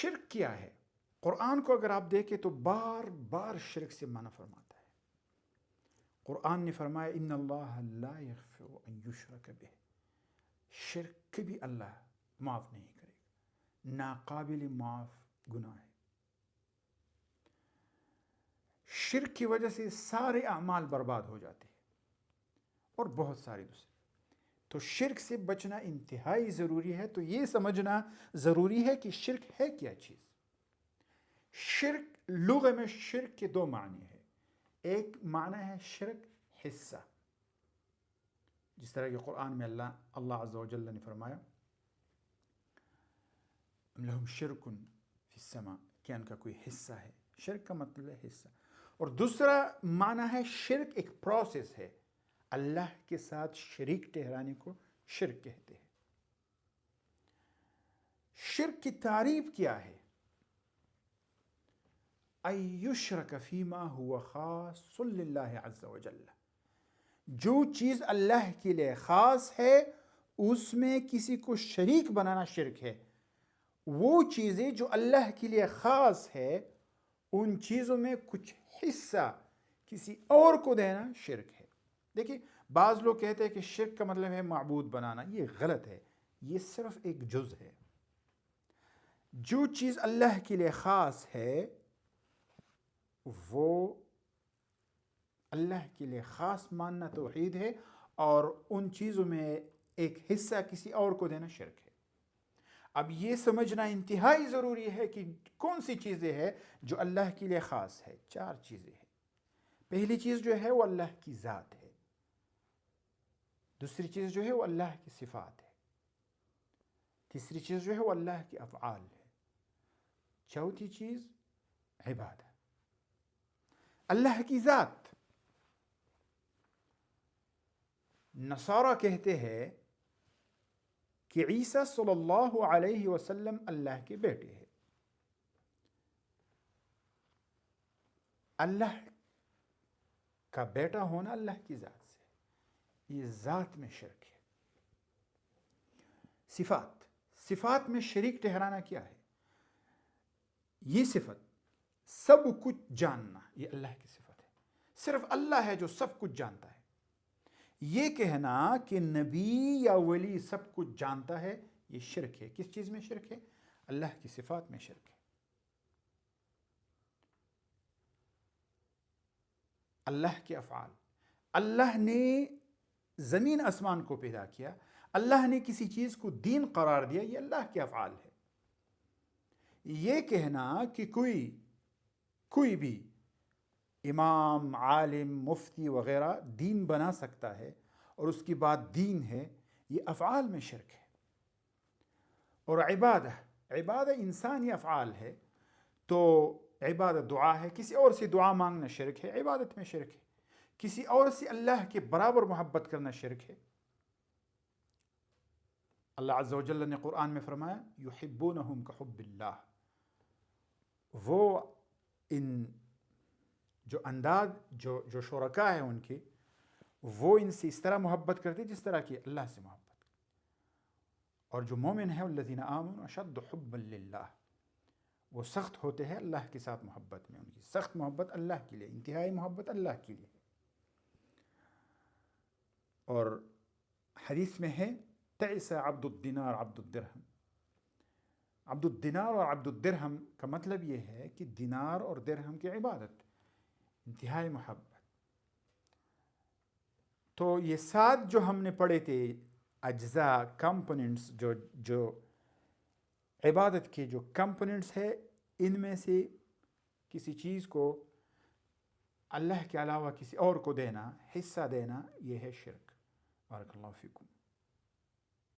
شرک کیا ہے؟ قرآن کو اگر آپ دیکھیں تو بار بار شرک سے منع فرماتا ہے. قرآن نے فرمایا ان اللہ لا یغفر ان یشرک بہ، شرک کبھی اللہ معاف نہیں کرے گا، ناقابل معاف گناہ ہے. شرک کی وجہ سے سارے اعمال برباد ہو جاتے ہیں اور بہت سارے دوسرے. تو شرک سے بچنا انتہائی ضروری ہے. تو یہ سمجھنا ضروری ہے کہ شرک ہے کیا چیز. شرک لغت میں شرک کے دو معنی ہیں. ایک معنی ہے شرک حصہ، جس طرح کہ قرآن میں اللہ عز و جل نے فرمایا لہم شرک فی السماء، کہ ان کا کوئی حصہ ہے. شرک کا مطلب ہے حصہ. اور دوسرا معنی ہے شرک ایک پروسیس ہے، اللہ کے ساتھ شریک ٹھہرانے کو شرک کہتے ہیں. شرک کی تعریف کیا ہے؟ ان یشرک فیما هو خاص للہ عز و جل، جو چیز اللہ کے لیے خاص ہے اس میں کسی کو شریک بنانا شرک ہے. وہ چیزیں جو اللہ کے لیے خاص ہے ان چیزوں میں کچھ حصہ کسی اور کو دینا شرک ہے. دیکھیے بعض لوگ کہتے ہیں کہ شرک کا مطلب ہے معبود بنانا. یہ غلط ہے. یہ صرف ایک جز ہے. جو چیز اللہ کے لیے خاص ہے وہ اللہ کے لیے خاص ماننا توحید ہے، اور ان چیزوں میں ایک حصہ کسی اور کو دینا شرک ہے. اب یہ سمجھنا انتہائی ضروری ہے کہ کون سی چیزیں ہیں جو اللہ کے لیے خاص ہے. 4 چیزیں ہیں. پہلی چیز جو ہے وہ اللہ کی ذات ہے. دوسری چیز جو ہے وہ اللہ کی صفات ہے. تیسری چیز جو ہے وہ اللہ کے افعال ہے. چوتھی چیز عبادت. اللہ کی ذات، نصارہ کہتے ہیں کہ عیسیٰ صلی اللہ علیہ وسلم اللہ کے بیٹے ہیں. اللہ کا بیٹا ہونا اللہ کی ذات سے، یہ ذات میں شرک ہے. صفات میں شریک ٹھہرانا کیا ہے؟ یہ صفت سب کچھ جاننا، یہ اللہ کی صفت ہے. صرف اللہ ہے جو سب کچھ جانتا ہے. یہ کہنا کہ نبی یا ولی سب کچھ جانتا ہے یہ شرک ہے. کس چیز میں شرک ہے؟ اللہ کی صفات میں شرک ہے. اللہ کے افعال، اللہ نے زمین آسمان کو پیدا کیا، اللہ نے کسی چیز کو دین قرار دیا، یہ اللہ کے افعال ہے. یہ کہنا کہ کوئی بھی امام، عالم، مفتی وغیرہ دین بنا سکتا ہے اور اس کی بات دین ہے، یہ افعال میں شرک ہے. اور عبادت انسانی افعال ہے. تو عبادت دعا ہے، کسی اور سے دعا مانگنا شرک ہے، عبادت میں شرک ہے. کسی اور سے اللہ کے برابر محبت کرنا شرک ہے. اللہ عز و جل نے قرآن میں فرمایا یحبونہم کحب اللہ. وہ ان جو انداز جو شرکاء ہیں ان کے، وہ ان سے اس طرح محبت کرتے جس طرح کہ اللہ سے محبت. اور جو مومن ہے الذین آمنوا اشد حبا للہ، وہ سخت ہوتے ہیں اللہ کے ساتھ محبت میں. ان کی سخت محبت اللہ کے لیے، انتہائی محبت اللہ کے لیے. اور حدیث میں ہے تعس عبد الدینار عبد الدرہم. عبد الدینار اور عبد الدرہم کا مطلب یہ ہے کہ دینار اور درہم کی عبادت، انتہائی محبت. تو یہ 7 جو ہم نے پڑھے تھے اجزاء، کمپوننٹس، جو عبادت کے جو کمپوننٹس ہے، ان میں سے کسی چیز کو اللہ کے علاوہ کسی اور کو دینا، حصہ دینا، یہ ہے شرک. بارک اللہ فیکم.